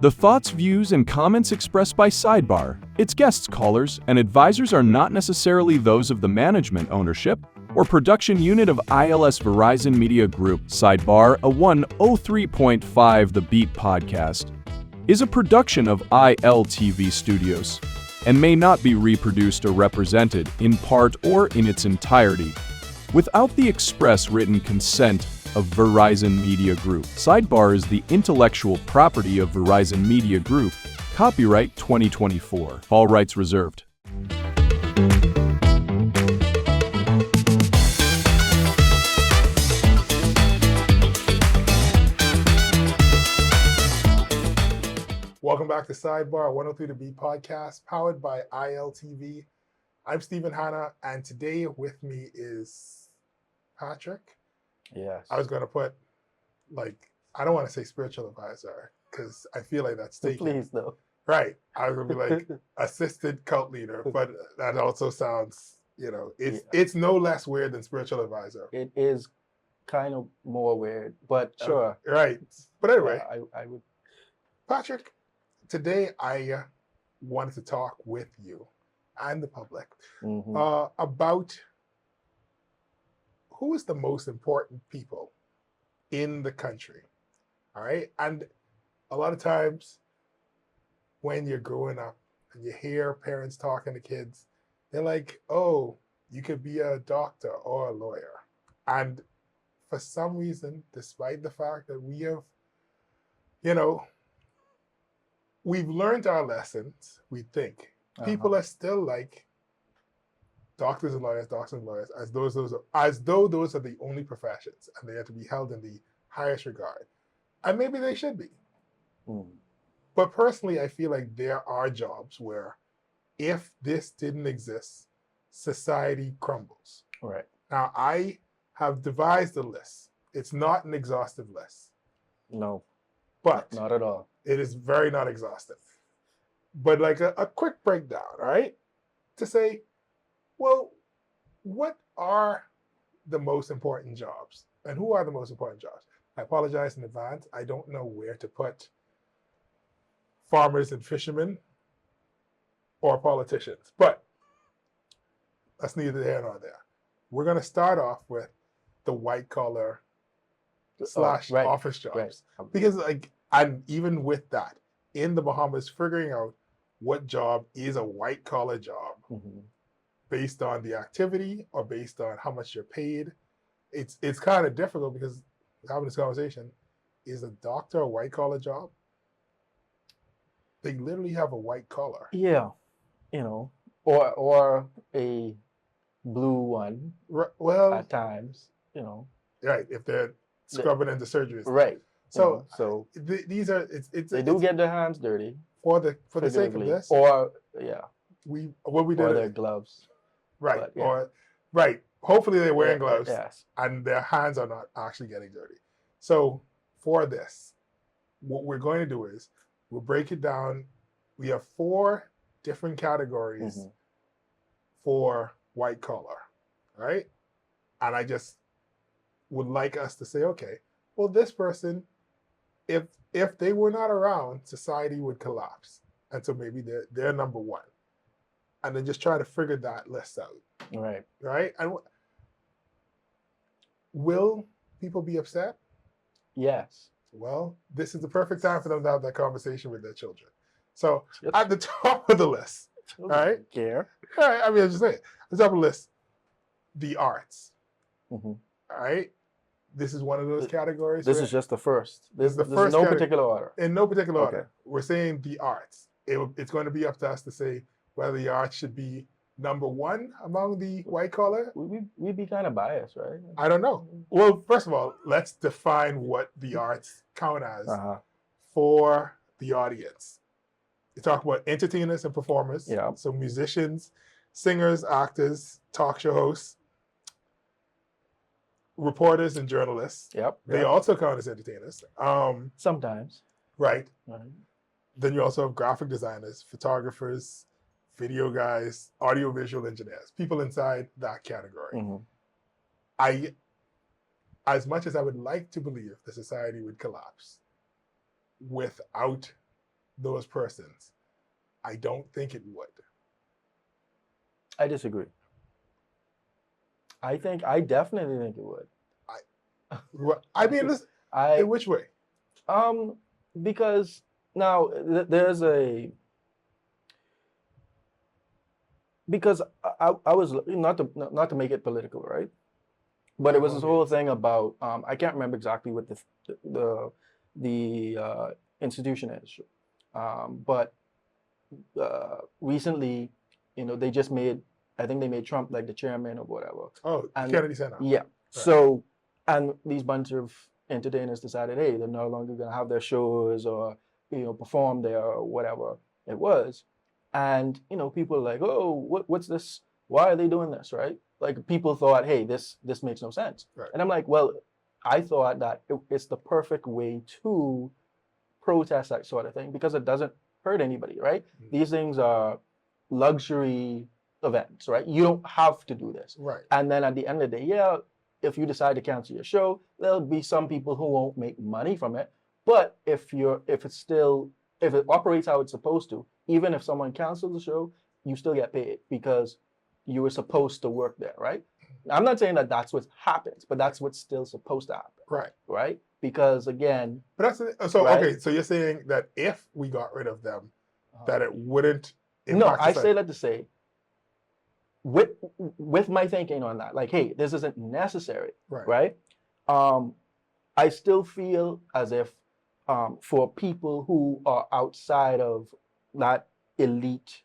The thoughts, views, and comments expressed by SIDEBAR, its guests, callers, and advisors are not necessarily those of the management, ownership, or production unit of ILS Verizon Media Group. SIDEBAR, a 103.5 The Beat podcast, is a production of ILTV Studios and may not be reproduced or represented, in part or in its entirety, without the express written consent of Verizon Media Group. SIDEBAR is the intellectual property of Verizon Media Group. Copyright 2024. All rights reserved. Welcome back to SIDEBAR, 103 The Beat podcast, powered by ILTV. I'm Stephen Hanna, and today with me is Patrick. Yes. I was going to put, I don't want to say spiritual advisor, because I feel like that's taken. Please, though. Right. I was going to be like assisted cult leader, but that also sounds, it's no less weird than spiritual advisor. It is kind of more weird, but sure. Right. But anyway, I would. Patrick, today I wanted to talk with you and the public about who is the most important people in the country. All right. And a lot of times when you're growing up and you hear parents talking to kids, they're like, oh, you could be a doctor or a lawyer. And for some reason, despite the fact that we have, we've learned our lessons, we think. People are still like doctors and lawyers, as though those are the only professions and they are to be held in the highest regard. And maybe they should be. But personally, I feel like there are jobs where if this didn't exist, society crumbles. Right. Now, I have devised a list. It's not an exhaustive list. No. But not at all. It is very not exhaustive. But like a quick breakdown, all right? To say, well, what are the most important jobs? And who are the most important jobs? I apologize in advance. I don't know where to put farmers and fishermen or politicians. But that's neither here nor there. We're going to start off with the white collar / office jobs. Right. Because and even with that, in the Bahamas, figuring out what job is a white collar job based on the activity or based on how much you're paid, it's kind of difficult because having this conversation, is a doctor a white collar job? They literally have a white collar. Yeah, or a blue one. Well, at times, Right, if they're scrubbing into surgeries. Right. So these are they do get their hands dirty for the sake of this, or their gloves, right? But, yeah. Or right. Hopefully they're wearing gloves, yes, and their hands are not actually getting dirty. So for this, what we're going to do is we'll break it down. We have 4 different categories for white collar, right? And I just would like us to say, okay, well, this person, if they were not around, society would collapse. And so maybe they're number 1. And then just try to figure that list out. Right. Right? And will people be upset? Yes. Well, this is the perfect time for them to have that conversation with their children. So at the top of the list, all right? Care. All right, I mean, I'm just saying, at the top of the list, the arts. All right? This is one of those categories. This is just the first. There's no particular order. In no particular order. We're saying the arts. It's going to be up to us to say whether the arts should be number 1 among the white collar. We'd be kind of biased, right? I don't know. Well, first of all, let's define what the arts count as for the audience. You talk about entertainers and performers. Yeah. So musicians, singers, actors, talk show hosts, reporters and journalists. Yep. They also count as entertainers. Sometimes. Right. Then you also have graphic designers, photographers, video guys, audiovisual engineers, people inside that category. As much as I would like to believe the society would collapse without those persons? I don't think it would. I disagree. I definitely think it would. I mean, in which way? Because now there's because I was not to make it political, right? But it was this whole thing about I can't remember exactly what the institution is, but recently, they just I think they made Trump like the chairman or whatever. Oh, Kennedy Center. Yeah. Right. So, and these bunch of entertainers decided, hey, they're no longer going to have their shows or perform there or whatever it was, and people are like, oh, what's this? Why are they doing this, right? Like people thought, hey, this makes no sense. Right. And I'm like, well, I thought that it's the perfect way to protest that sort of thing because it doesn't hurt anybody, right? Mm-hmm. These things are luxury events, right? You don't have to do this. Right. And then at the end of the day, yeah, if you decide to cancel your show, there'll be some people who won't make money from it. But if it operates how it's supposed to, even if someone cancels the show, you still get paid because you were supposed to work there, right? I'm not saying that that's what happens, but that's what's still supposed to happen. Right. Right? Because again, but that's so right? Okay, so you're saying that if we got rid of them, that it wouldn't impact I say that to say with my thinking on that, like, hey, this isn't necessary, right? I still feel as if for people who are outside of that elite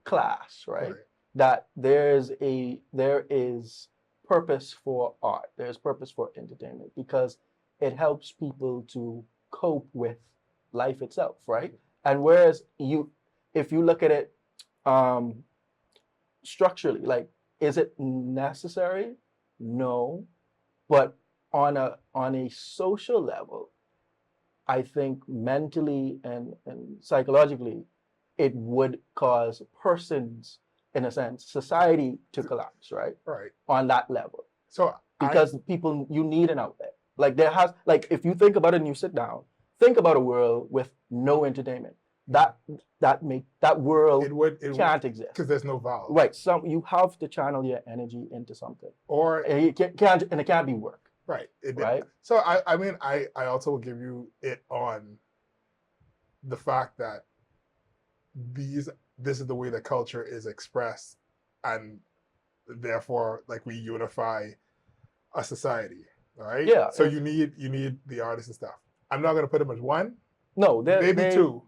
class, right? That there is purpose for art, there's purpose for entertainment because it helps people to cope with life itself, right? And whereas if you look at it structurally, like, is it necessary? No, but on a social level, I think mentally and psychologically, it would cause persons, in a sense, society to collapse, right? Right. On that level. So because people, you need an outlet. Like if you think about it and you sit down, think about a world with no entertainment. That world it can't exist because there's no valve. Right. You have to channel your energy into something, or it can't be work. Right. Right. So I mean I also will give you it on the fact that this is the way that culture is expressed, and therefore like we unify a society. Right. Yeah. So you need the artists and stuff. I'm not going to put them as one. No, maybe two.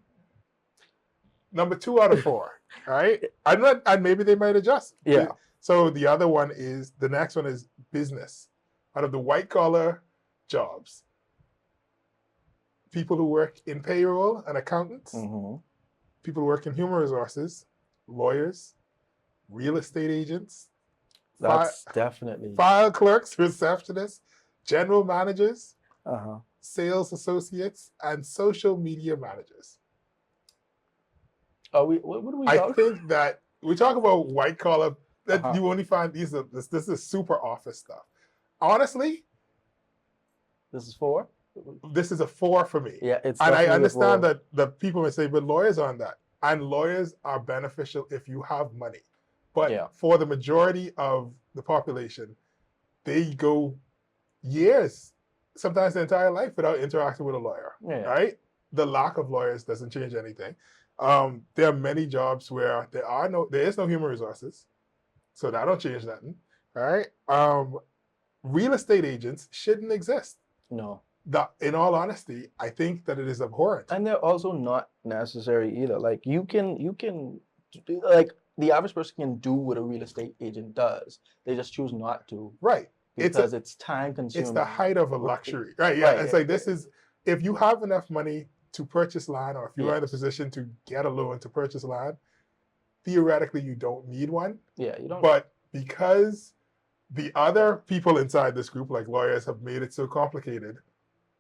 Number 2 out of 4, right? And maybe they might adjust. Yeah. So the other one is, the next one is business. Out of the white collar jobs, people who work in payroll and accountants, people who work in human resources, lawyers, real estate agents, that's definitely file clerks, receptionists, general managers, sales associates, and social media managers. What do we talk? I think that we talk about white collar, that you only find this is super office stuff. Honestly, this is 4. This is a 4 for me. Yeah, it's. And I understand that the people may say, but lawyers aren't that, and lawyers are beneficial if you have money. But for the majority of the population, they go years, sometimes their entire life, without interacting with a lawyer. Yeah. Right? The lack of lawyers doesn't change anything. There are many jobs where there is no human resources, so that don't change nothing. All right. Real estate agents shouldn't exist. No. In all honesty, I think that it is abhorrent. And they're also not necessary either. Like you can like the average person can do what a real estate agent does. They just choose not to. Right. Because it's time consuming. It's the height of a luxury. Right. Yeah. Right. It's like if you have enough money to purchase land, or if you are in a position to get a loan to purchase land, theoretically you don't need one. Yeah, you don't. But because the other people inside this group, like lawyers, have made it so complicated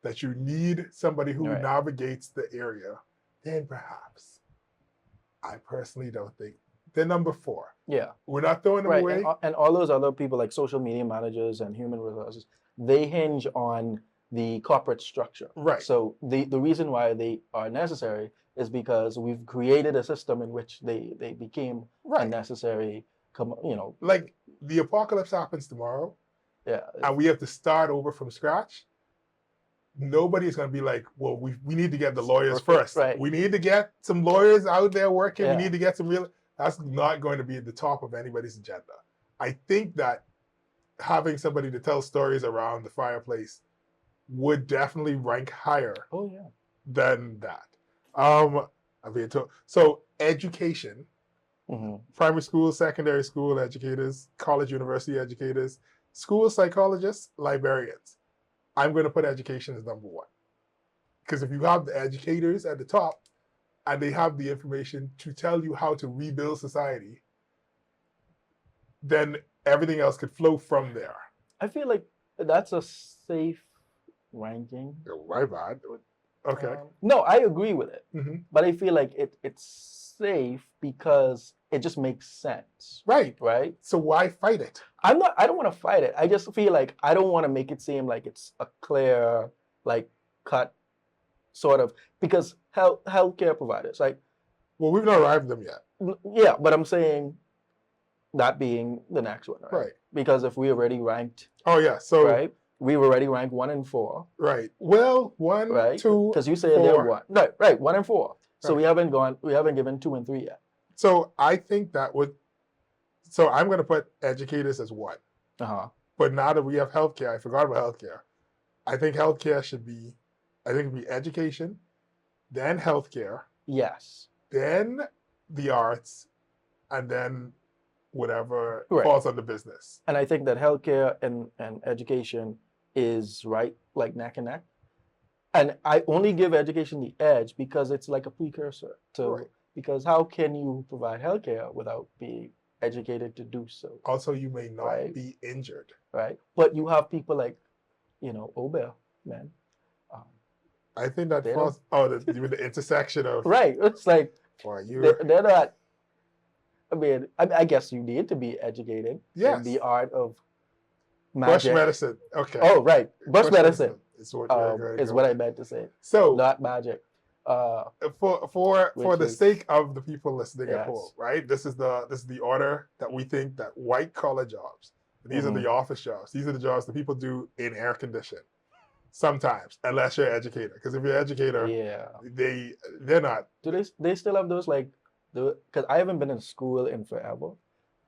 that you need somebody who navigates the area, then perhaps, I personally don't think they're number 4. Yeah. We're not throwing them away. And all those other people like social media managers and human resources, they hinge on the corporate structure. Right. So the reason why they are necessary is because we've created a system in which they became Right. unnecessary. Like the apocalypse happens tomorrow, Yeah. and we have to start over from scratch. Nobody's going to be like, well, we need to get the lawyers first. Right. We need to get some lawyers out there working. Yeah. We need to get some real. That's not going to be at the top of anybody's agenda. I think that having somebody to tell stories around the fireplace would definitely rank higher Oh yeah. than that. I'm being told. So education, Mm-hmm. primary school, secondary school educators, college, university educators, school psychologists, librarians. I'm going to put education as number one. Because if you have the educators at the top and they have the information to tell you how to rebuild society, then everything else could flow from there. I feel like that's a safe ranking. Oh, my bad. Okay. No, I agree with it, Mm-hmm. but I feel like it's safe because it just makes sense. Right. Right. So why fight it? I don't want to fight it. I just feel like I don't want to make it seem like it's a clear, like, cut sort of, because healthcare providers, like, Well, we've not arrived at them yet. yeah, but I'm saying that being the next one, right? Right. Because if we already ranked, Oh, yeah. So, right, we already ranked 1 and 4, right. Well, 1, right? 2, Because you said they're 4. 1, right, 1 and 4. So Right. we haven't given 2 and 3 yet. So I think that would, so I'm going to put educators as 1. But now that we have healthcare, I forgot about healthcare. I think healthcare should be, it'd be education, then healthcare, Yes. then the arts, and then whatever Right. falls under business. And I think that healthcare and education is right, like neck and neck. And I only give education the edge because it's like a precursor to, Right. because how can you provide healthcare without being educated to do so, Also, you may not Right. be injured. right? But you have people like, Obel, man. I think that They falls, the intersection of, Right. It's like, boy, you, they're not, I guess you need to be educated Yes. in the art of bush magic. medicine. Okay. Oh, right. Bush medicine is what, you're going is go what I with. meant to say. So, Not magic. for Which the is- sake of the people listening at Yes. home, right? This is the order that we think that white collar jobs. These are the office jobs. These are the jobs that people do in air condition. Sometimes, unless you're an educator, because if you're an educator, Yeah. they're not. Do they still have those, like, because I haven't been in school in forever.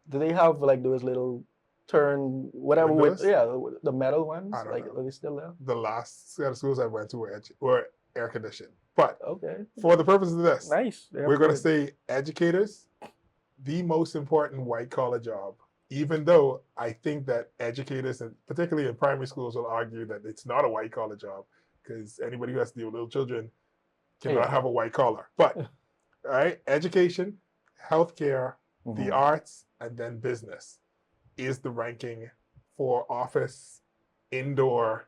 Do they have like those little turn whatever Windows? with the metal ones? I don't Like, know. are they still there? The last set of schools I went to were air conditioned. But Okay. for the purpose of this, Nice. we're going to say educators, the most important white collar job. Even though I think that educators, and particularly in primary schools, will argue that it's not a white collar job because anybody who has to deal with little children cannot Yeah. have a white collar. But, all right, education, healthcare, the arts, and then business is the ranking for office, indoor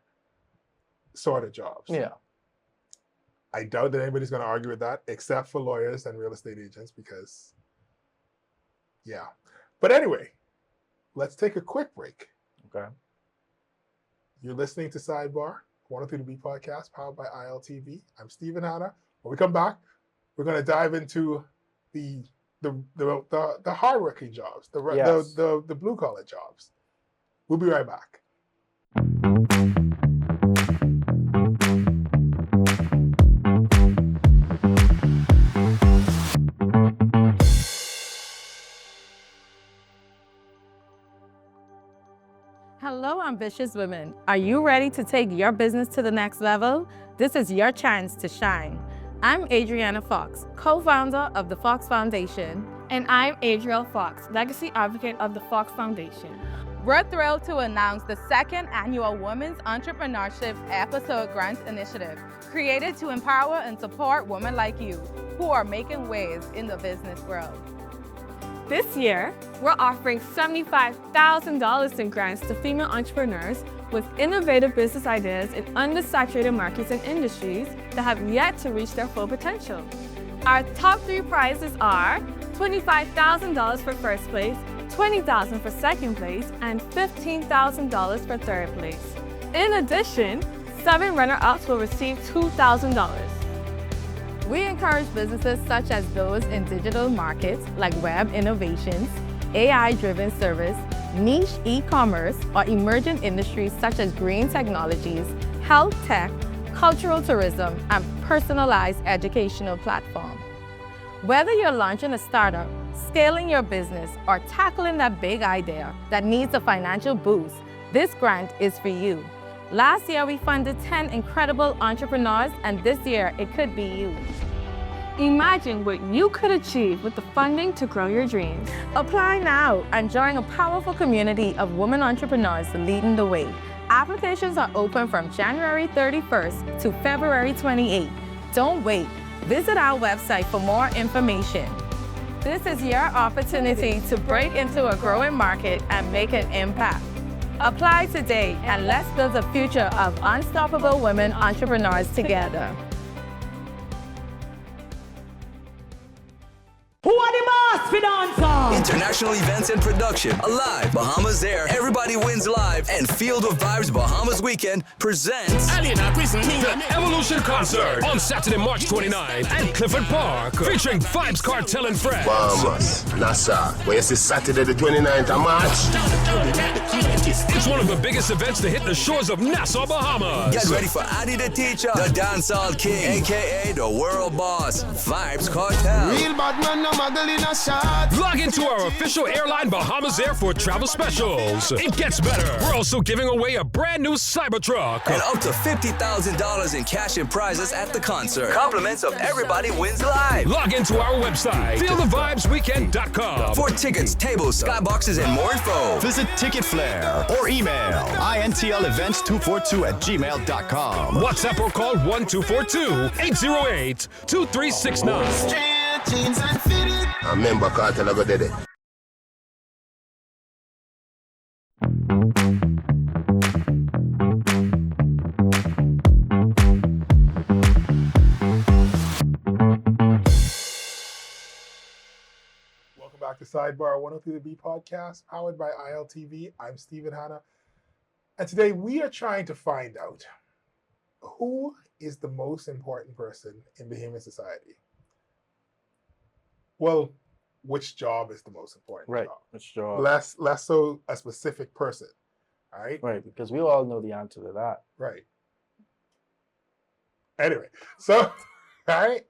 sort of jobs. Yeah. I doubt that anybody's going to argue with that, except for lawyers and real estate agents, because, yeah. But anyway, let's take a quick break. Okay. You're listening to Sidebar, 103 podcast, powered by ILTV. I'm Stephen Hanna. When we come back, we're going to dive into the hardworking jobs, Yes. the blue collar jobs. We'll be right back. Hello, ambitious women. Are you ready to take your business to the next level? This is your chance to shine. I'm Adriana Fox, co-founder of the Fox Foundation. And I'm Adriel Fox, legacy advocate of the Fox Foundation. We're thrilled to announce the second annual Women's Entrepreneurship Episode Grant Initiative, created to empower and support women like you who are making waves in the business world. This year, we're offering $75,000 in grants to female entrepreneurs with innovative business ideas in undersaturated markets and industries that have yet to reach their full potential. Our top 3 prizes are $25,000 for first place, $20,000 for second place, and $15,000 for third place. In addition, 7 runner-ups will receive $2,000. We encourage businesses such as those in digital markets like web innovations, AI-driven service, niche e-commerce, or emerging industries such as green technologies, health tech, cultural tourism, and personalized educational platform. Whether you're launching a startup, scaling your business, or tackling that big idea that needs a financial boost, this grant is for you. Last year, we funded 10 incredible entrepreneurs, and this year, it could be you. Imagine what you could achieve with the funding to grow your dreams. Apply now and join a powerful community of women entrepreneurs leading the way. Applications are open from January 31st to February 28th. Don't wait. Visit our website for more information. This is your opportunity to break into a growing market and make an impact. Apply today and let's build a future of unstoppable women entrepreneurs together. Who are the boss for dancer? International events and production, Alive, Bahamas Air, Everybody Wins Live, and Field of Vibes Bahamas Weekend presents the Evolution Concert on Saturday, March 29th at Clifford Park, featuring Vibes Cartel and Friends. Bahamas, Nassau, where you see Saturday the 29th of March. It's one of the biggest events to hit the shores of Nassau, Bahamas. Get ready for Adi the Teacher, the Dancehall King, aka the World Boss, Vibes Cartel. Real bad man, no muggle in a shot. Log into our official airline Bahamas Air for travel specials. It gets better. We're also giving away a brand new Cybertruck. And up to $50,000 in cash and prizes at the concert. Compliments of Everybody Wins Live. Log into our website, feelthevibesweekend.com. For tickets, tables, skyboxes, and more info. Visit Ticket Flare or email intlevents242@gmail.com. WhatsApp or call 1242-808-2369. I remember Cartel, I got it. Welcome back to Sidebar 103 podcast, powered by ILTV. I'm Stephen Hanna. And today we are trying to find out who is the most important person in Bahamian society. Well, which job is the most important Right, job? which job? Less so a specific person, all right? Right, because we all know the answer to that. Right. Anyway, so, all right,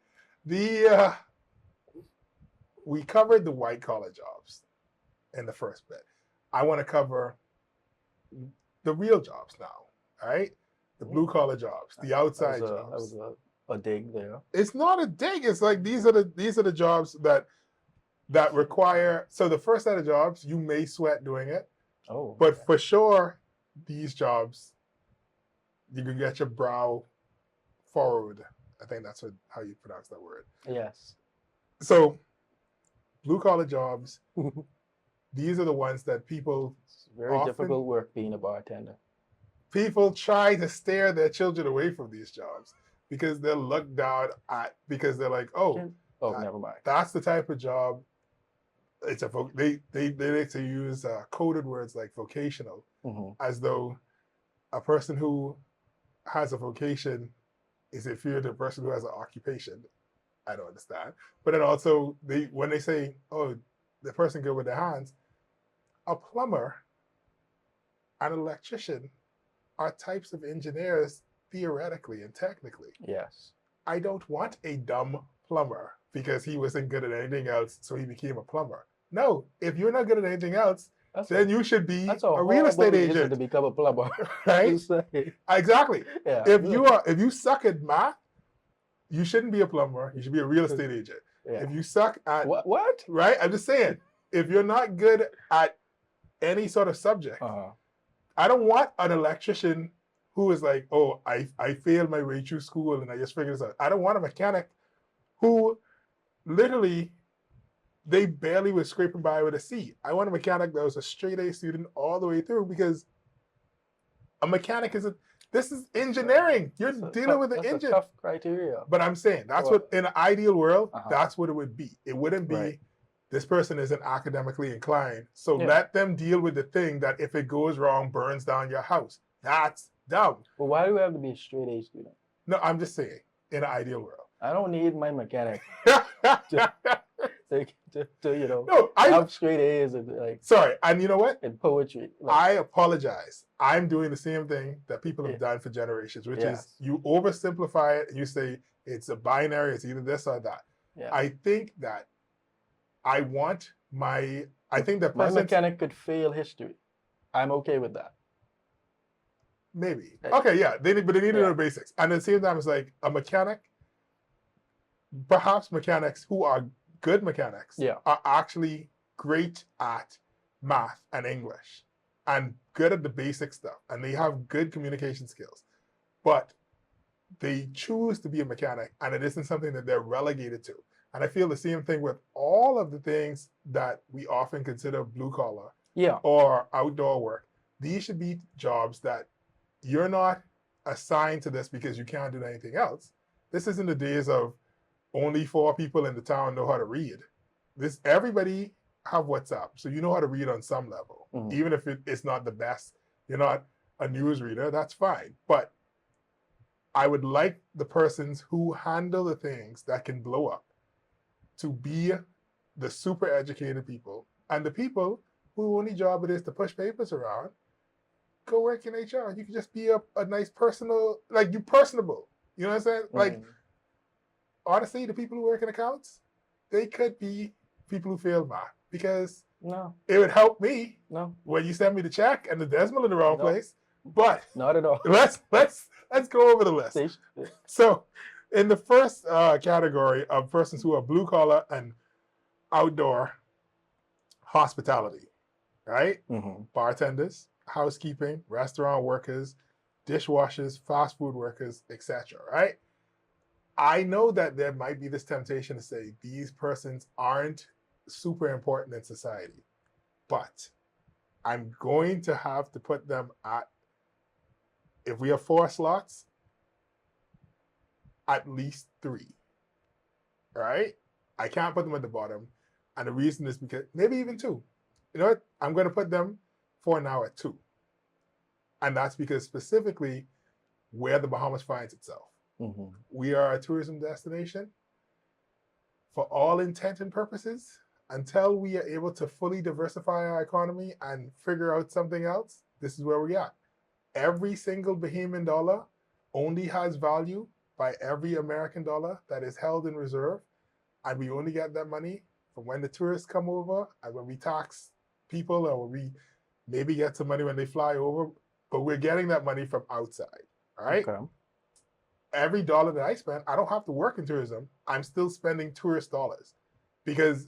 we covered the white collar jobs in the first bit. I want to cover the real jobs now, all right? The blue collar jobs, the outside jobs. That was a dig there. It's not a dig. It's like these are the jobs that require. So the first set of jobs, you may sweat doing it. Oh. But for sure, these jobs, you can get your brow furrowed. I think that's how you pronounce that word. Yes. So, blue collar jobs, these are the ones that people. It's very difficult work being a bartender. People try to steer their children away from these jobs because they're looked down at, because they're like, never mind. That's the type of job. It's they like to use coded words like vocational, as though a person who has a vocation is inferior to a person who has an occupation. I don't understand. But then also when they say, oh, the person good with their hands, a plumber, an electrician are types of engineers theoretically and technically. Yes. I don't want a dumb plumber because he wasn't good at anything else, so he became a plumber. No, if you're not good at anything else, then you should be a real estate agent to become a plumber. Right? Exactly. Yeah. If you suck at math, you shouldn't be a plumber. You should be a real estate agent. Yeah. If you suck at what? Right? I'm just saying, if you're not good at any sort of subject, I don't want an electrician who is like, oh, I failed my way through school and I just figured this out. I don't want a mechanic who literally, they barely was scraping by with a C. I want a mechanic that was a straight A student all the way through, because a mechanic this is engineering. You're dealing with the engine. Tough criteria. But I'm saying, that's what, in an ideal world, that's what it would be. It wouldn't be, this person isn't academically inclined, so let them deal with the thing that if it goes wrong, burns down your house. That's dumb. Well, why do we have to be a straight A student? No, I'm just saying, in an ideal world. I don't need my mechanic to have straight A's and like. Sorry, and you know what? In poetry. I apologize. I'm doing the same thing that people have done for generations, which is you oversimplify it and you say it's a binary, it's either this or that. Yeah. I think that I think that my mechanic could fail history. I'm okay with that. Maybe. Okay, yeah. But they need to know the basics. And at the same time, it's like a mechanic, perhaps mechanics who are good mechanics are actually great at math and English and good at the basic stuff. And they have good communication skills. But they choose to be a mechanic and it isn't something that they're relegated to. And I feel the same thing with all of the things that we often consider blue collar or outdoor work. These should be jobs that you're not assigned to this because you can't do anything else. This isn't the days of only 4 people in the town know how to read. Everybody have WhatsApp, so you know how to read on some level. Even if it's not the best, you're not a news reader, that's fine. But I would like the persons who handle the things that can blow up to be the super educated people, and the people whose only job it is to push papers around, go work in HR. You can just be a nice personable, like you personable. You know what I'm saying? Like, honestly, the people who work in accounts, they could be people who fail math because it would help me when you send me the check and the decimal in the wrong place. But not at all. Let's go over the list. So, in the first category of persons who are blue collar and outdoor hospitality, right? Bartenders, housekeeping, restaurant workers, dishwashers, fast food workers, etc. Right? I know that there might be this temptation to say these persons aren't super important in society, but I'm going to have to put them at, if we have 4 slots, at least 3, right? I can't put them at the bottom. And the reason is because, maybe even 2. You know what? I'm going to put them for now at 2. And that's because specifically where the Bahamas finds itself. We are a tourism destination. For all intent and purposes, until we are able to fully diversify our economy and figure out something else, this is where we are. Every single Bahamian dollar only has value by every American dollar that is held in reserve. And we only get that money from when the tourists come over and when we tax people, or when we maybe get some money when they fly over, but we're getting that money from outside, all right? Okay. Every dollar that I spend, I don't have to work in tourism. I'm still spending tourist dollars because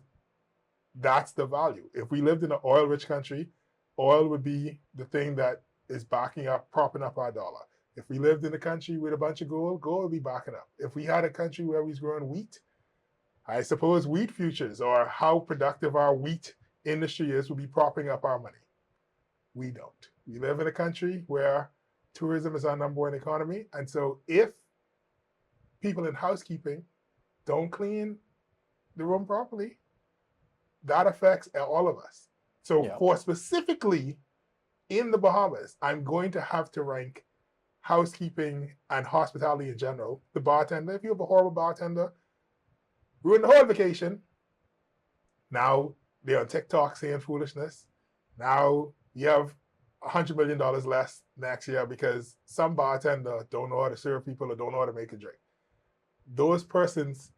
that's the value. If we lived in an oil-rich country, oil would be the thing that is backing up, propping up our dollar. If we lived in a country with a bunch of gold, gold would be backing up. If we had a country where we was growing wheat, I suppose wheat futures or how productive our wheat industry is would be propping up our money. We don't. We live in a country where tourism is our #1 economy. And so if people in housekeeping don't clean the room properly, that affects all of us. So for specifically in the Bahamas, I'm going to have to rank housekeeping and hospitality in general. The bartender, if you have a horrible bartender, ruin the whole vacation. Now they're on TikTok saying foolishness. Now you have $100 million less next year because some bartender don't know how to serve people or don't know how to make a drink. Those persons,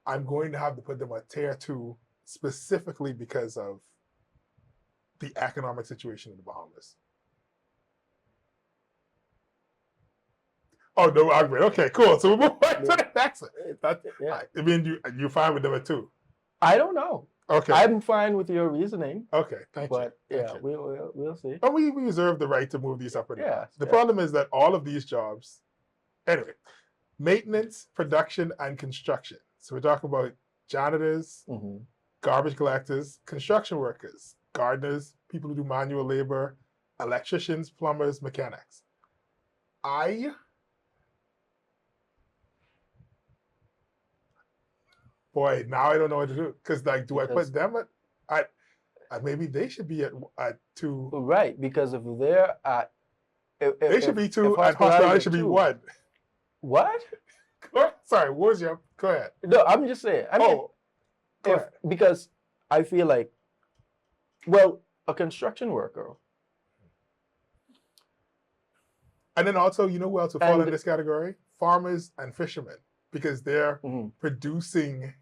I'm going to have to put them at tier 2 specifically because of the economic situation in the Bahamas. Oh, no argument. Okay, cool. So we'll move on to the next one. I mean, you're fine with them at 2? I don't know. Okay. I'm fine with your reasoning. Okay, thank you. But we'll see. But we reserve the right to move these up and down. The Yeah. problem is that all of these jobs, anyway, maintenance, production, and construction. So we're talking about janitors, garbage collectors, construction workers, gardeners, people who do manual labor, electricians, plumbers, mechanics. Boy, now I don't know what to do. Because, like, do I put them at maybe they should be at 2. Right, because if they're at... They should be 2, and hospitality should be 1. What? Of course. Sorry, what was your? Go ahead. No, I'm just saying. I mean, because I feel like, well, a construction worker. And then also, you know who else would fall in this category? Farmers and fishermen, because they're producing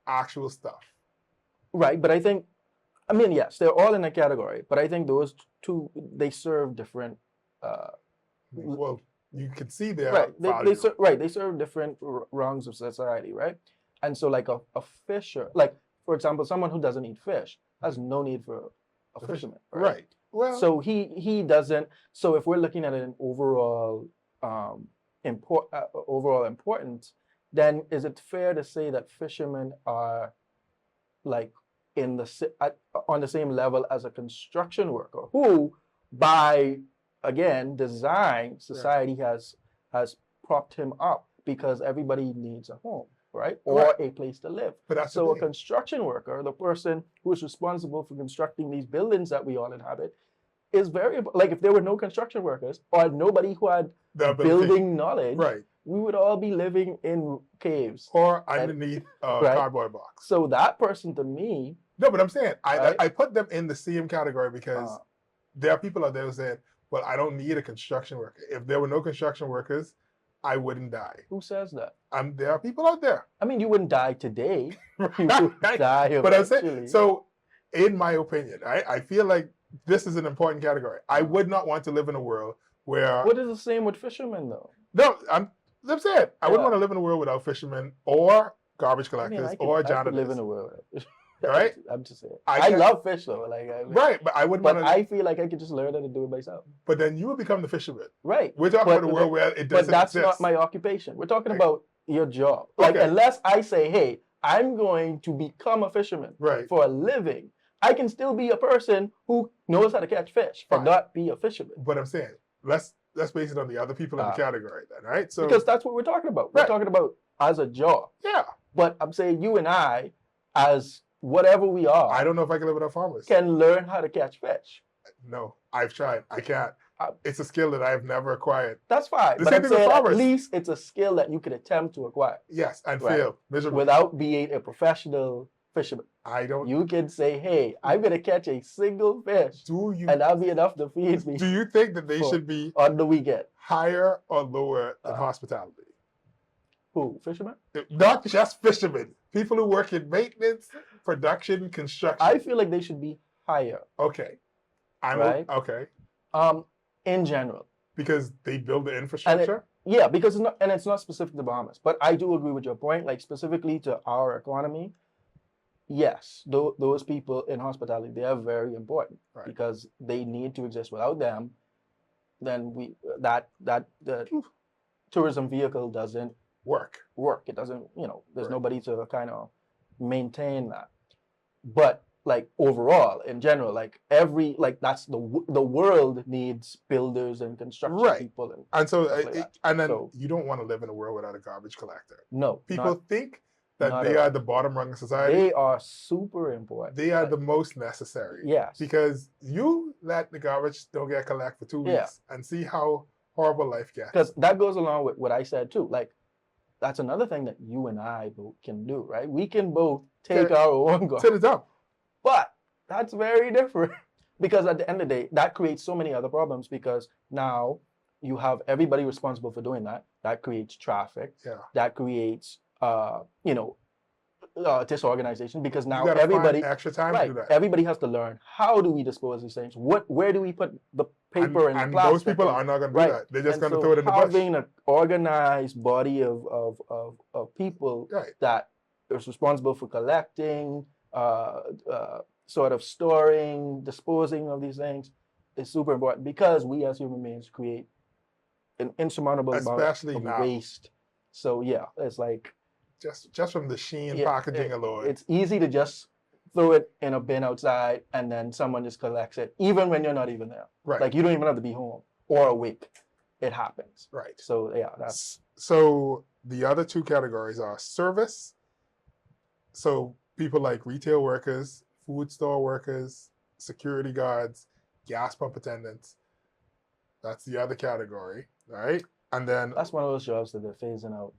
actual stuff. Right, but I think, I mean, yes, they're all in a category, but I think those two, they serve different. Well, you can see their right. They serve different rungs of society, right? And so, like a fisher, like for example, someone who doesn't eat fish has no need for a fisherman, right? Well, so he doesn't. So if we're looking at an overall overall importance, then is it fair to say that fishermen are like on the same level as a construction worker, who by again design society has propped him up because everybody needs a home, right? Or a place to live. But that's so a construction worker, the person who is responsible for constructing these buildings that we all inhabit, is very, like if there were no construction workers or nobody who had building knowledge, we would all be living in caves or underneath a cardboard box. So that person, to me, no, but I'm saying I put them in the same category because there are people out there who said, well, I don't need a construction worker. If there were no construction workers, I wouldn't die. Who says that? There are people out there. I mean, you wouldn't die today. You would die eventually. But I'm saying, so in my opinion, I feel like this is an important category. I would not want to live in a world where... What is the same with fishermen, though? No, I'm saying, I wouldn't want to live in a world without fishermen or garbage collectors or janitors. I could live in a world. Right? I'm just saying. I love fish though. Right, but I wouldn't want to. I feel like I could just learn how to do it myself. But then you would become the fisherman. Right. We're talking about a world where it doesn't But that's exist. not my occupation. We're talking about your job. Like, unless I say, hey, I'm going to become a fisherman for a living, I can still be a person who knows how to catch fish and not be a fisherman. But I'm saying, let's base it on the other people in the category then, right? So because that's what we're talking about. We're talking about as a job. Yeah. But I'm saying you and I, as whatever we are, I don't know if I can live without farmers. Can learn how to catch fish. No, I've tried. I can't. It's a skill that I've never acquired. That's fine. But I'm saying at least it's a skill that you could attempt to acquire. Yes, and fail miserably. Without being a professional fisherman. I don't. You can say, hey, I'm going to catch a single fish. And that'll be enough to feed me. Do you think that they should be on the weekend higher or lower than hospitality? Who? Fishermen? Not just fishermen. People who work in maintenance, production, construction. I feel like they should be higher. Okay. Okay. In general. Because they build the infrastructure? Because it's not specific to Bahamas. But I do agree with your point, like specifically to our economy. Yes, those people in hospitality, they are very important because they need to exist. Without them, then the tourism vehicle doesn't work. It doesn't, there's nobody to kind of maintain that. But like overall, in general, that's the world needs builders and construction people. And so, you don't want to live in a world without a garbage collector. No. People think that they are the bottom rung of society. They are super important. They are the most necessary. Yes. Because you let the garbage don't get collected for 2 weeks and see how horrible life gets. Because that goes along with what I said too. Like, that's another thing that you and I both can do, right? We can both take our own garbage. To the dump. But that's very different. Because at the end of the day, that creates so many other problems because now you have everybody responsible for doing that. That creates traffic. Yeah. That creates disorganization because now everybody find extra time to do that. Everybody has to learn how do we dispose of these things. Where do we put the paper and the plastic? Most people are not going to do that. They're just going to throw it in the bush. Having an organized body of people that is responsible for collecting, sort of storing, disposing of these things is super important because we as human beings create an insurmountable amount of waste. So yeah, it's like just from the sheen packaging alone. It's easy to just throw it in a bin outside and then someone just collects it, even when you're not even there. Right. Like you don't even have to be home or awake. It happens. Right. So yeah, that's so the other two categories are service. So people like retail workers, food store workers, security guards, gas pump attendants. That's the other category, right? And then that's one of those jobs that they're phasing out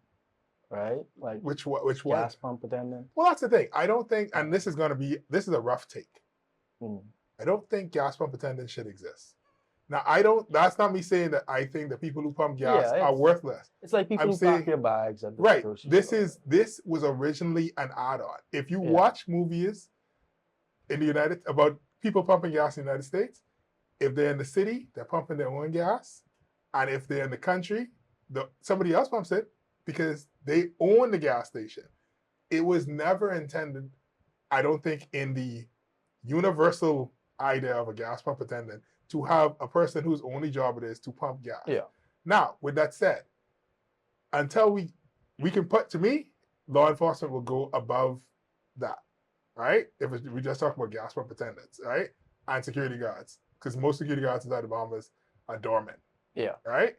right? Like which one? Gas pump attendant. Well, that's the thing. I don't think, and this is a rough take. I don't think gas pump attendants should exist. Now, that's not me saying that I think the people who pump gas are worthless. It's like people who pack your bags at the grocery store. This was originally an add-on. If you watch movies in the about people pumping gas in the United States, if they're in the city, they're pumping their own gas. And if they're in the country, somebody else pumps it because they own the gas station. It was never intended, I don't think, in the universal idea of a gas pump attendant to have a person whose only job it is to pump gas. Yeah. Now, with that said, until we can put, to me, law enforcement will go above that, right? If we just talk about gas pump attendants, right? And security guards, because most security guards inside the Bahamas are doormen. Yeah. Right?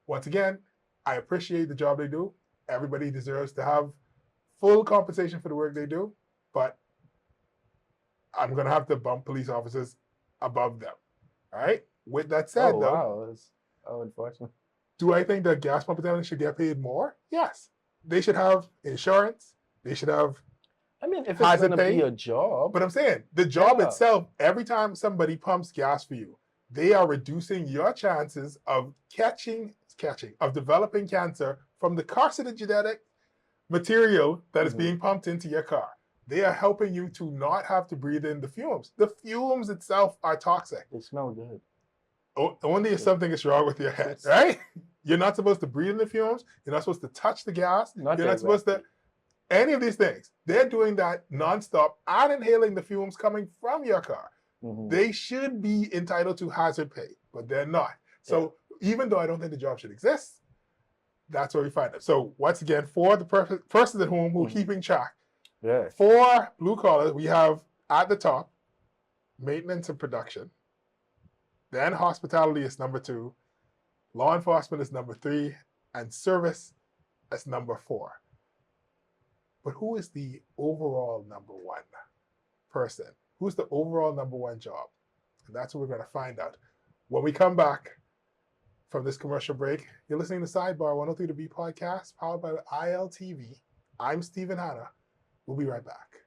Once again, I appreciate the job they do. Everybody deserves to have full compensation for the work they do, but I'm going to have to bump police officers above them. All right? With that said, that's unfortunate. Do I think that gas pump attendants should get paid more? Yes. They should have insurance. They should have if it's going to be a job. But I'm saying, the job itself, every time somebody pumps gas for you, they are reducing your chances of developing cancer from the carcinogenic material that is being pumped into your car. They are helping you to not have to breathe in the fumes. The fumes itself are toxic. They smell good. Only if something is wrong with your head, right? You're not supposed to breathe in the fumes. You're not supposed to touch the gas. You're not supposed to, any of these things. They're doing that nonstop and inhaling the fumes coming from your car. They should be entitled to hazard pay, but they're not. So even though I don't think the job should exist, that's where we find it. So once again, for the persons at home who are keeping track, for blue collar, we have at the top, maintenance and production. Then hospitality is number 2. Law enforcement is number 3. And service is number 4. But who is the overall number 1 person? Who's the overall number 1 job? And that's what we're going to find out. When we come back from this commercial break, you're listening to Sidebar 103 to B podcast, powered by ILTV. I'm Stephen Hanna. We'll be right back.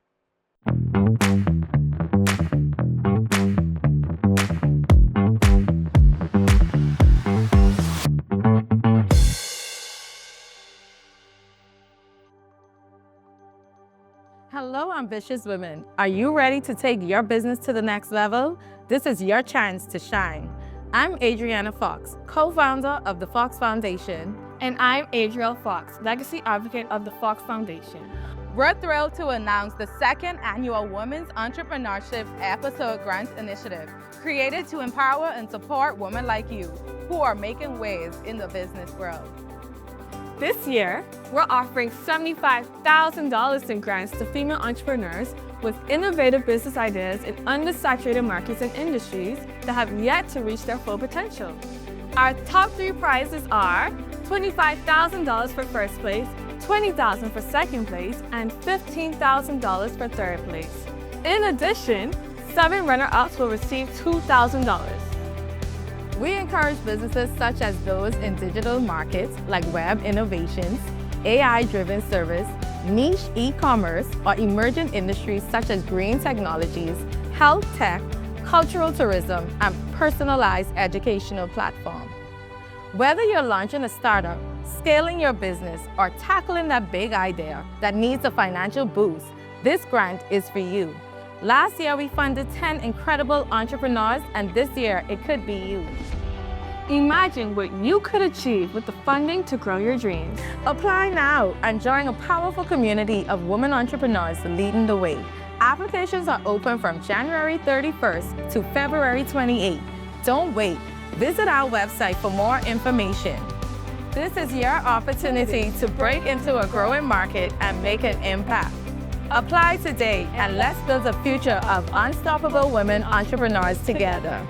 Hello, ambitious women. Are you ready to take your business to the next level? This is your chance to shine. I'm Adriana Fox, co-founder of the Fox Foundation. And I'm Adriel Fox, legacy advocate of the Fox Foundation. We're thrilled to announce the 2nd annual Women's Entrepreneurship Episode Grants Initiative, created to empower and support women like you who are making waves in the business world. This year, we're offering $75,000 in grants to female entrepreneurs with innovative business ideas in undersaturated markets and industries that have yet to reach their full potential. Our top 3 prizes are $25,000 for first place, $20,000 for second place, and $15,000 for third place. In addition, 7 runner-ups will receive $2,000. We encourage businesses such as those in digital markets like web innovations, AI-driven service, niche e-commerce, or emerging industries such as green technologies, health tech, cultural tourism, and personalized educational platform. Whether you're launching a startup, scaling your business, or tackling that big idea that needs a financial boost, this grant is for you. Last year, we funded 10 incredible entrepreneurs, and this year, it could be you. Imagine what you could achieve with the funding to grow your dreams. Apply now and join a powerful community of women entrepreneurs leading the way. Applications are open from January 31st to February 28th. Don't wait. Visit our website for more information. This is your opportunity to break into a growing market and make an impact. Apply today and let's build a future of unstoppable women entrepreneurs together.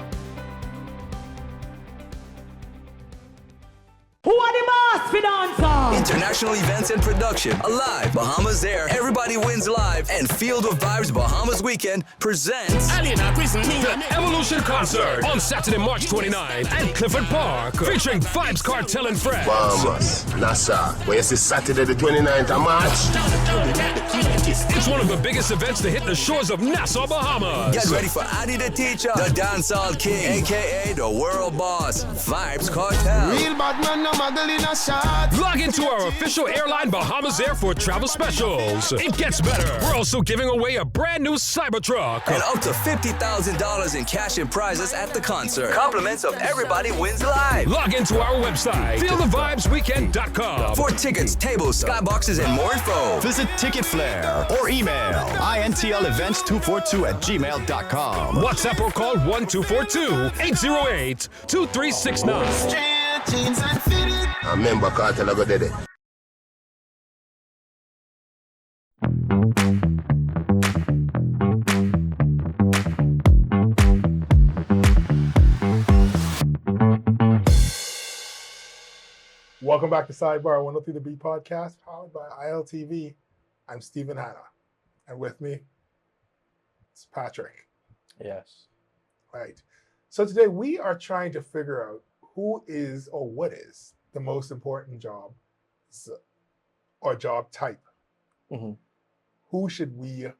Who are the boss for dancer? international events and production, Alive, Bahamas Air, Everybody Wins Live, and Field of Vibes Bahamas Weekend presents the Evolution Concert on Saturday, March 29th at Clifford Park, featuring Vibes Cartel and Friends. Bahamas, Nassau, where you see Saturday the 29th of March. It's one of the biggest events to hit the shores of Nassau, Bahamas. Get ready for Adi the Teacher, the Dancehall King, aka the World Boss, Vibes Cartel. Real bad man, no muggle in a shot. Log into our official airline Bahamas Air for travel specials. It gets better. We're also giving away a brand new Cybertruck. And up to $50,000 in cash and prizes at the concert. Compliments of Everybody Wins Live. Log into our website, feelthevibesweekend.com. For tickets, tables, skyboxes, and more info. Visit Ticket Flare or email intlevents242@gmail.com. WhatsApp or call 1242-808-2369. I remember Cartel, I go did it. Welcome back to Sidebar 103 The Beat Podcast, powered by ILTV. I'm Stephen Hanna, and with me, it's Patrick. Yes. Right. So today we are trying to figure out who is or what is the most important job or job type. Mm-hmm. Who should we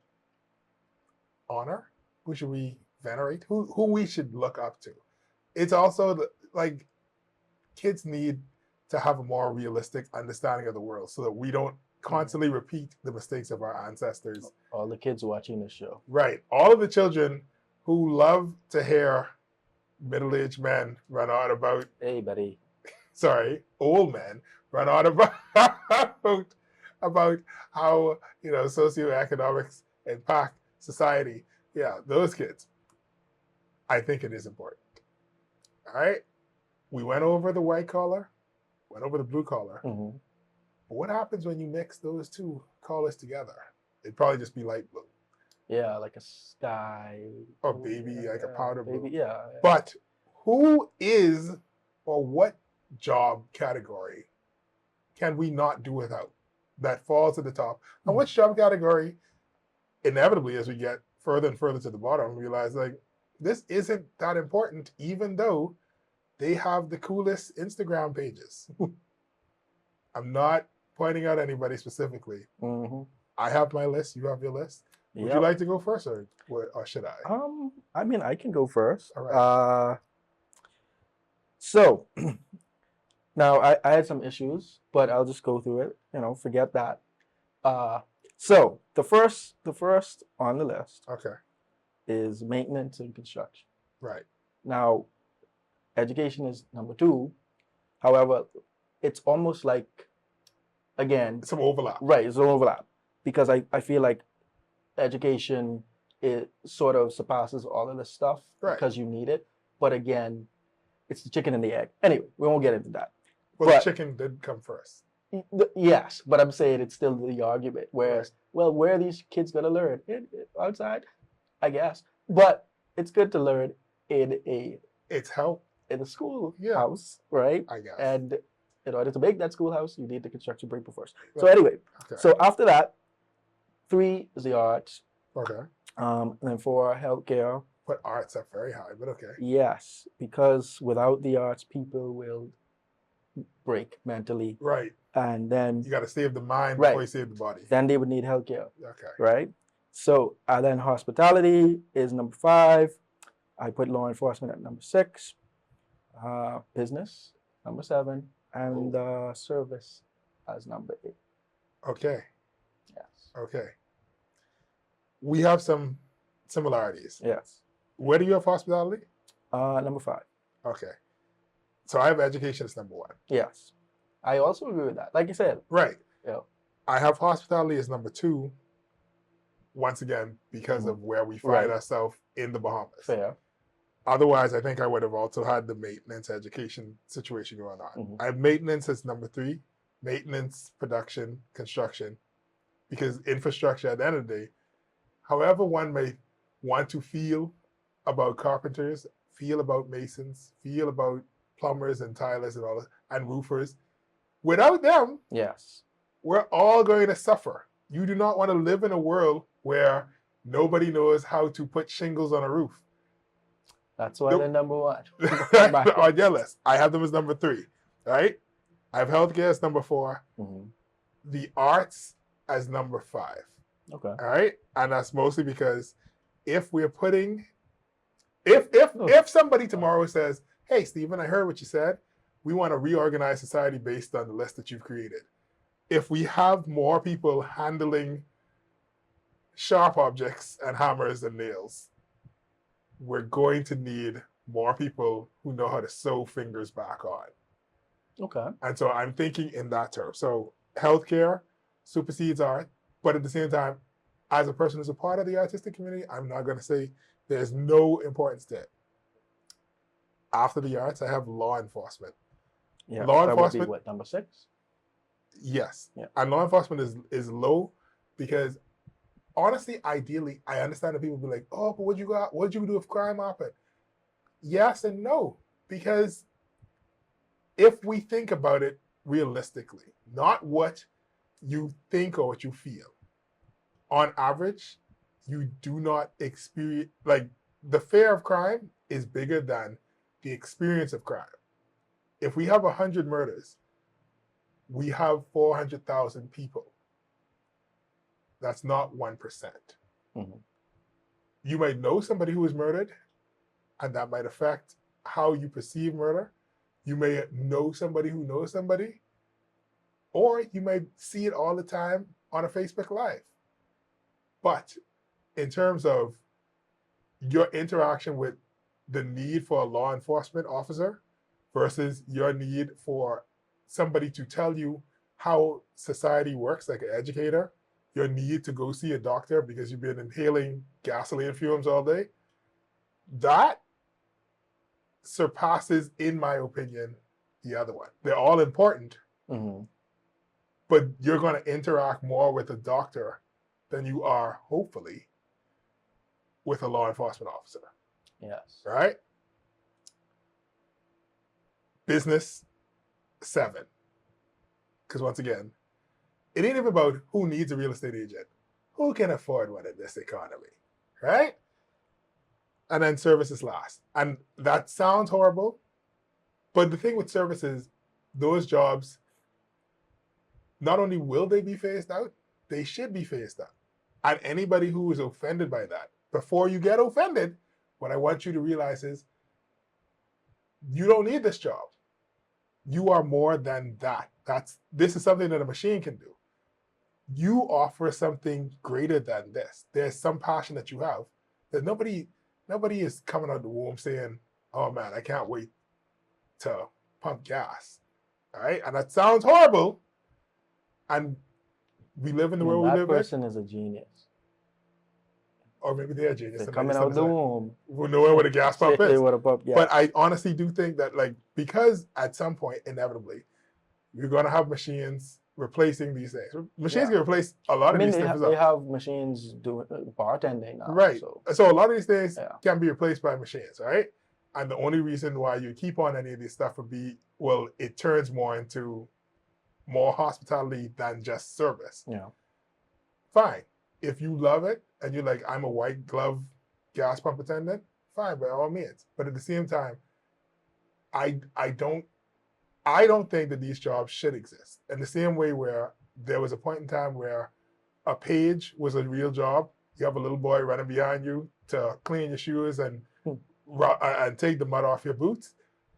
honor? Who should we venerate? Who we should look up to? It's also like kids need to have a more realistic understanding of the world so that we don't constantly repeat the mistakes of our ancestors. All the kids watching this show. Right. All of the children who love to hear middle-aged men run on about, hey, buddy. Sorry, old men run on about how, socioeconomics impact society. Yeah, those kids. I think it is important. All right. We went over the white collar, went over the blue collar. Mm-hmm. But what happens when you mix those two collars together? It'd probably just be light blue. Yeah, like a sky. Or baby, like a powder blue. Yeah. But who is or what job category can we not do without that falls at the top? And which job category, inevitably, as we get further and further to the bottom, realize like this isn't that important, even though they have the coolest Instagram pages. I'm not pointing out anybody specifically. Mm-hmm. I have my list. You have your list. Would you like to go first, or should I? I mean, I can go first. All right. So now I had some issues, but I'll just go through it. Forget that. So the first on the list, is maintenance and construction. Right. Now, education is number 2. However, it's almost like, again, some overlap. Right, it's an overlap because I feel like education, it sort of surpasses all of this stuff because you need it. But again, it's the chicken and the egg. Anyway, we won't get into that. Well, the chicken did come first. Yes, but I'm saying it's still the argument. Whereas, well, where are these kids going to learn? Outside, I guess. But it's good to learn in a school house, right? I guess. And in order to make that schoolhouse, you need the construction paper first. Right. So anyway, so after that, 3 is the arts. Okay. And then 4, healthcare. But arts are very high, but okay. Yes, because without the arts, people will break mentally. Right. And then you got to save the mind before you save the body. Then they would need healthcare. Okay. Right. So then hospitality is number 5. I put law enforcement at number 6. Business number 7, and service as number 8. Okay. Yes. Okay. We have some similarities. Yes. Where do you have hospitality? Number 5. Okay. So I have education as number 1. Yes. I also agree with that. Like you said. Right. Yeah. I have hospitality as number 2, once again, because of where we find ourselves in the Bahamas. Fair. Otherwise, I think I would have also had the maintenance education situation going on. I have maintenance as number 3, maintenance, production, construction, because infrastructure at the end of the day, however one may want to feel about carpenters, feel about masons, feel about plumbers and tilers and all that, and roofers, Without them, yes, we're all going to suffer. You do not want to live in a world where nobody knows how to put shingles on a roof. That's why they're number one. On your list. I have them as number 3, right? I have healthcare as number 4. The arts as number 5. Okay. All right? And that's mostly because if we're putting, if somebody tomorrow says, hey, Stephen, I heard what you said. We want to reorganize society based on the list that you've created. If we have more people handling sharp objects and hammers and nails, we're going to need more people who know how to sew fingers back on. Okay. And so I'm thinking in that term. So healthcare supersedes art, but at the same time, as a person who's a part of the artistic community, I'm not going to say there's no importance to it. After the arts, I have law enforcement. Yeah, law that enforcement. would be what, number 6? Yes. Yeah. And law enforcement is low because honestly, ideally, I understand that people be like, oh, but what'd you do if crime happened? Yes and no. Because if we think about it realistically, not what you think or what you feel, on average, you do not experience, like, the fear of crime is bigger than the experience of crime. If we have 100 murders, we have 400,000 people. That's not 1%. You might know somebody who was murdered, and that might affect how you perceive murder. You may know somebody who knows somebody, or you might see it all the time on a Facebook Live. But in terms of your interaction with the need for a law enforcement officer versus your need for somebody to tell you how society works, like an educator, your need to go see a doctor because you've been inhaling gasoline fumes all day, that surpasses, in my opinion, the other one. They're all important, but you're going to interact more with a doctor than you are, hopefully, with a law enforcement officer. Yes. Right? Business, 7. Because once again, it ain't even about who needs a real estate agent. Who can afford one in this economy? Right? And then services last. And that sounds horrible, but the thing with services, those jobs, not only will they be phased out, they should be phased out. And anybody who is offended by that, before you get offended, what I want you to realize is you don't need this job. You are more than that. This is something that a machine can do. You offer something greater than this. There's some passion that you have that nobody is coming out of the womb saying, oh man, I can't wait to pump gas. All right? And that sounds horrible. And we live in the world we live in. That person is a genius. Or maybe they're a genius. They're coming out the womb. We'll know where the gas pump is. Yeah. But I honestly do think that, like, because at some point, inevitably, you're going to have machines replacing these things. Machines can replace a lot of these things. They have machines doing bartending now. Right. So a lot of these things can be replaced by machines, right? And the only reason why you keep on any of these stuff would be, well, it turns more into more hospitality than just service. Yeah. Fine. If you love it and you're like, I'm a white glove gas pump attendant, fine, by all means. But at the same time, I don't think that these jobs should exist. In the same way where there was a point in time where a page was a real job. You have a little boy running behind you to clean your shoes and take the mud off your boots.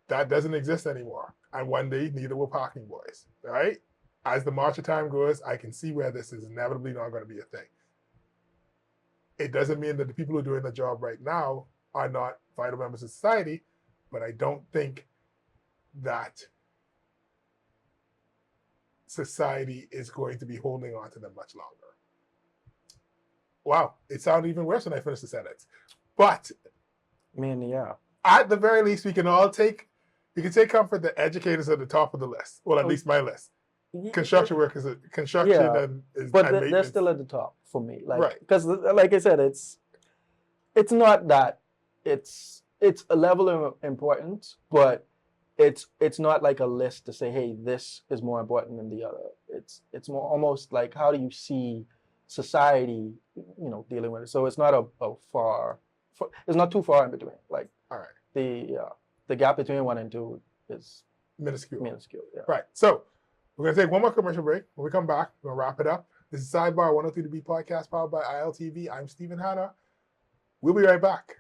That doesn't exist anymore. And one day, neither will parking boys, right? As the march of time goes, I can see where this is inevitably not going to be a thing. It doesn't mean that the people who are doing the job right now are not vital members of society, but I don't think that society is going to be holding on to them much longer. Wow, it sounded even worse when I finished the sentence. But at the very least, we can take comfort that educators are at the top of the list. Well, at least my list. Construction workers, and they're still at the top for me. Right. Because, like I said, it's not that it's a level of importance, but it's not like a list to say, hey, this is more important than the other. It's more almost like, how do you see society, dealing with it? So it's not it's not too far in between. Like, all right, the gap between 1 and 2 is minuscule. Yeah. Right. So we're gonna take one more commercial break. When we come back, we're gonna wrap it up. This is Sidebar 103 The Beat podcast powered by ILTV. I'm Stephen Hanna. We'll be right back.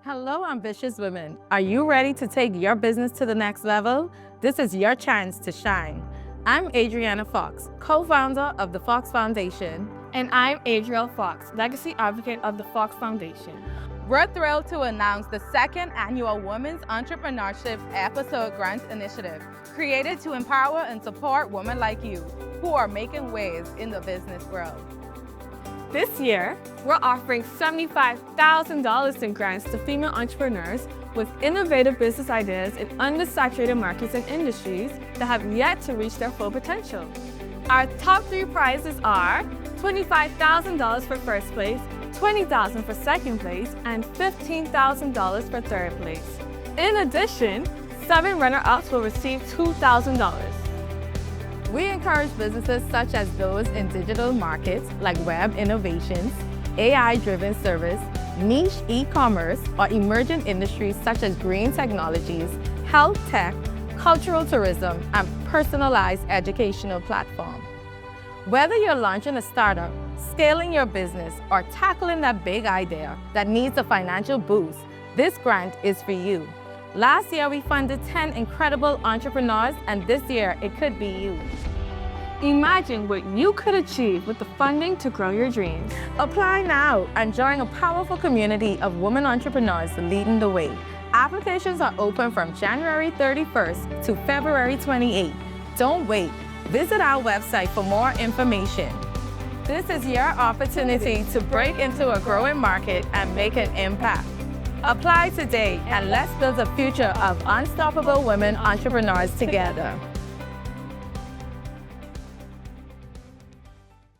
Hello, ambitious women. Are you ready to take your business to the next level? This is your chance to shine. I'm Adriana Fox, co-founder of the Fox Foundation. And I'm Adriel Fox, legacy advocate of the Fox Foundation. We're thrilled to announce the second annual Women's Entrepreneurship Episode Grant Initiative, created to empower and support women like you who are making waves in the business world. This year, we're offering $75,000 in grants to female entrepreneurs with innovative business ideas in undersaturated markets and industries that have yet to reach their full potential. Our top 3 prizes are $25,000 for first place, $20,000 for second place, and $15,000 for third place. In addition, 7 runner-ups will receive $2,000. We encourage businesses such as those in digital markets like web innovations, AI-driven service, niche e-commerce, or emerging industries such as green technologies, health tech, cultural tourism, and personalized educational platform. Whether you're launching a startup, scaling your business, or tackling that big idea that needs a financial boost, this grant is for you. Last year, we funded 10 incredible entrepreneurs, and this year, it could be you. Imagine what you could achieve with the funding to grow your dreams. Apply now and join a powerful community of women entrepreneurs leading the way. Applications are open from January 31st to February 28th. Don't wait. Visit our website for more information. This is your opportunity to break into a growing market and make an impact. Apply today and let's build a future of unstoppable women entrepreneurs together.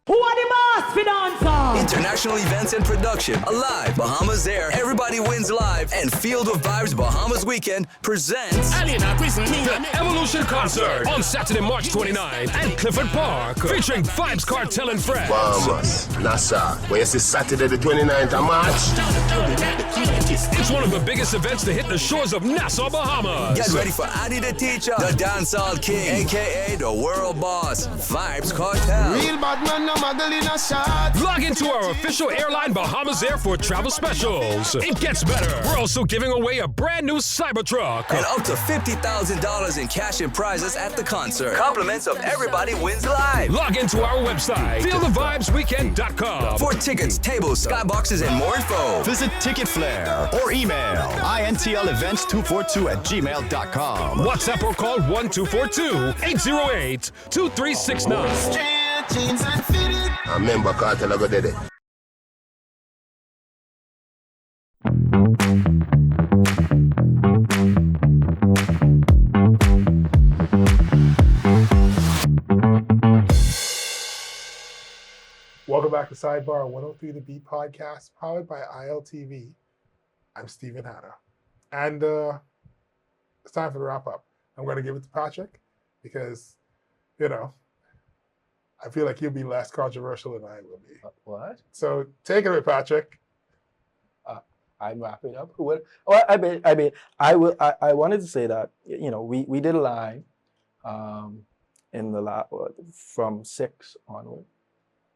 Who are the boss for dancer? International events and production, Alive, Bahamas Air, Everybody Wins Live, and Field of Vibes Bahamas Weekend presents the Evolution Concert on Saturday, March 29th at Clifford Park, featuring Vibes Cartel and Friends. Bahamas, Nassau, where you see Saturday the 29th of March. It's one of the biggest events to hit the shores of Nassau, Bahamas. Get ready for Adi the Teacher, the Dancehall King, aka the World Boss, Vibes Cartel. Real bad man, no muggle in a shot. Log into our official airline Bahamas Air for travel specials. It gets better. We're also giving away a brand new Cybertruck. And up to $50,000 in cash and prizes at the concert. Compliments of Everybody Wins Live. Log into our website, feelthevibesweekend.com. For tickets, tables, skyboxes, and more info. Visit Ticket Flare or email intlevents242@gmail.com. WhatsApp or call 1242-808-2369. I remember Cartel I go did it. Welcome back to Sidebar 103 The Beat podcast powered by ILTV. I'm Stephen Hanna. And it's time for the wrap up. I'm going to give it to Patrick because, I feel like you'll be less controversial than I will be. What? So take it away, Patrick. I'm wrapping up. Well, I wanted to say that, we did a line in the from 6 onward,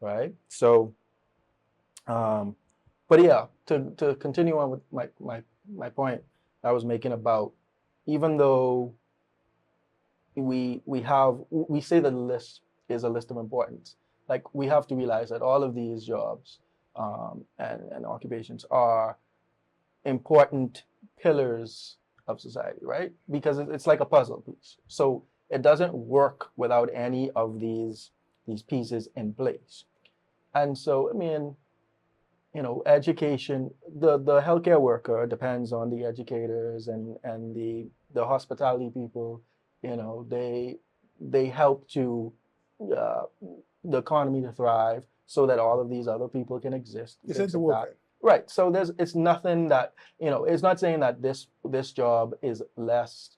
right? So, but yeah, to continue on with my point I was making about, even though we say the list is a list of importance, like we have to realize that all of these jobs and occupations are important pillars of society, right? Because it's like a puzzle piece. So it doesn't work without any of these pieces in place. And so, education, the healthcare worker depends on the educators and the hospitality people You know, they help to the economy to thrive so that all of these other people can exist. It's interwoven. Right. So it's nothing that, you know, it's not saying that this job is less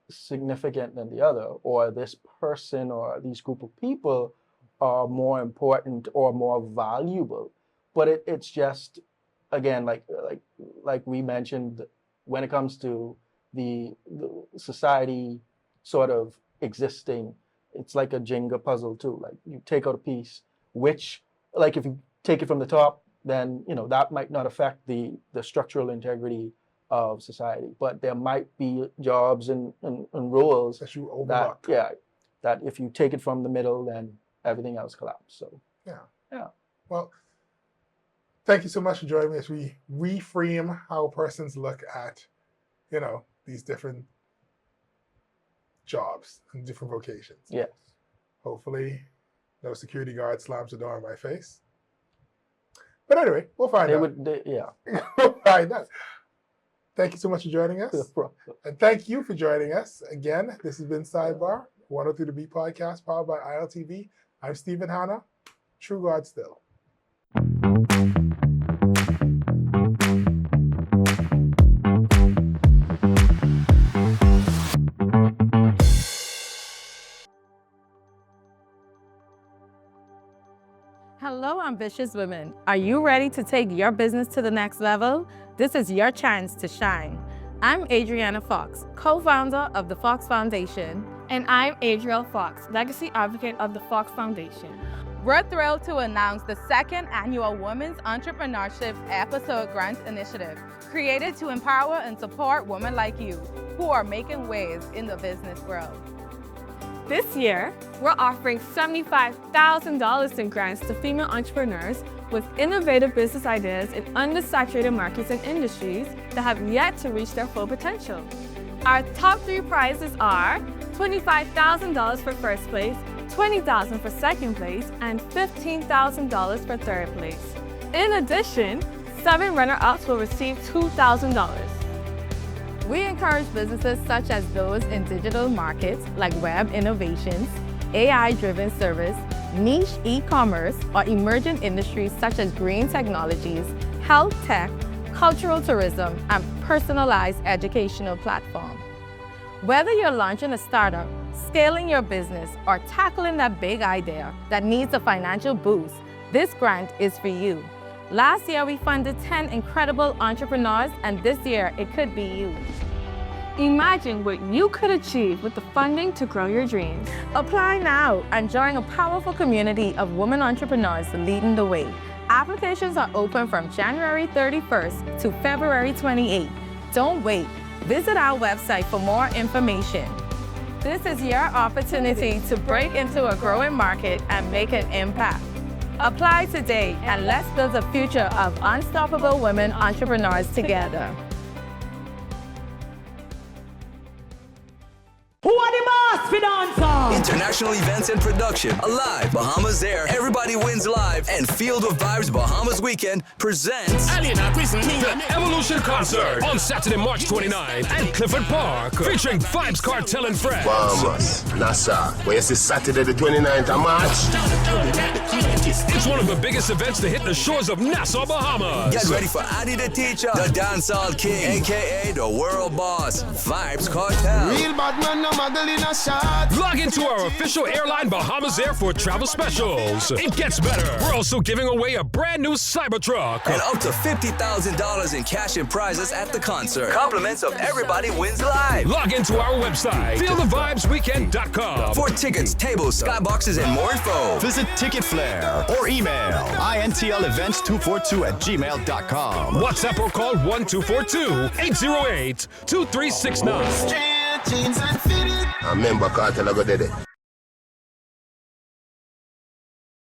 significant than the other, or this person or these group of people are more important or more valuable. But it's just, again, like we mentioned, when it comes to the society sort of existing, it's like a Jenga puzzle too. Like you take out a piece, which, like if you take it from the top, then you know that might not affect the structural integrity of society. But there might be jobs and roles that you overlook. That if you take it from the middle, then everything else collapses. So yeah. Well, thank you so much for joining us. We reframe how persons look at, you know, these different jobs and different vocations. Yes. Hopefully, no security guard slams the door in my face. But anyway, we'll find out. We'll find out. Thank you so much for joining us. And thank you for joining us. Again, this has been Sidebar, 103 The Beat Podcast, powered by ILTV. I'm Stephen Hanna, True God Still. Hello, ambitious women. Are you ready to take your business to the next level? This is your chance to shine. I'm Adriana Fox, co-founder of the Fox Foundation. And I'm Adriel Fox, legacy advocate of the Fox Foundation. We're thrilled to announce the second annual Women's Entrepreneurship Episode Grant Initiative, created to empower and support women like you who are making waves in the business world. This year, we're offering $75,000 in grants to female entrepreneurs with innovative business ideas in undersaturated markets and industries that have yet to reach their full potential. Our top 3 prizes are $25,000 for first place, $20,000 for second place, and $15,000 for third place. In addition, 7 runner-ups will receive $2,000. We encourage businesses such as those in digital markets like web innovations, AI-driven service, niche e-commerce, or emerging industries such as green technologies, health tech, cultural tourism, and personalized educational platform. Whether you're launching a startup, scaling your business, or tackling that big idea that needs a financial boost, this grant is for you. Last year, we funded 10 incredible entrepreneurs, and this year, it could be you. Imagine what you could achieve with the funding to grow your dreams. Apply now and join a powerful community of women entrepreneurs leading the way. Applications are open from January 31st to February 28th. Don't wait. Visit our website for more information. This is your opportunity to break into a growing market and make an impact. Apply today and let's build a future of unstoppable women entrepreneurs together. Who are the boss for dancer? International events and production, Alive, Bahamas Air, Everybody Wins Live, and Field of Vibes Bahamas Weekend presents the Evolution Concert on Saturday, March 29th at Clifford Park, featuring Vibes Cartel and Friends. Bahamas, Nassau, where you see Saturday the 29th of March. It's one of the biggest events to hit the shores of Nassau, Bahamas. Get ready for Adi the Teacher, the Dancehall King, aka the World Boss, Vibes Cartel. Real bad man, no muggle in a shot. Log into our official airline Bahamas Air for travel specials. It gets better. We're also giving away a brand new Cybertruck. And up to $50,000 in cash and prizes at the concert. Compliments of Everybody Wins Live. Log into our website, feelthevibesweekend.com. For tickets, tables, skyboxes, and more info. Visit Ticket Flair or email intlevents242@gmail.com. WhatsApp or call 1242-808-2369. I remember Cartel, I got it.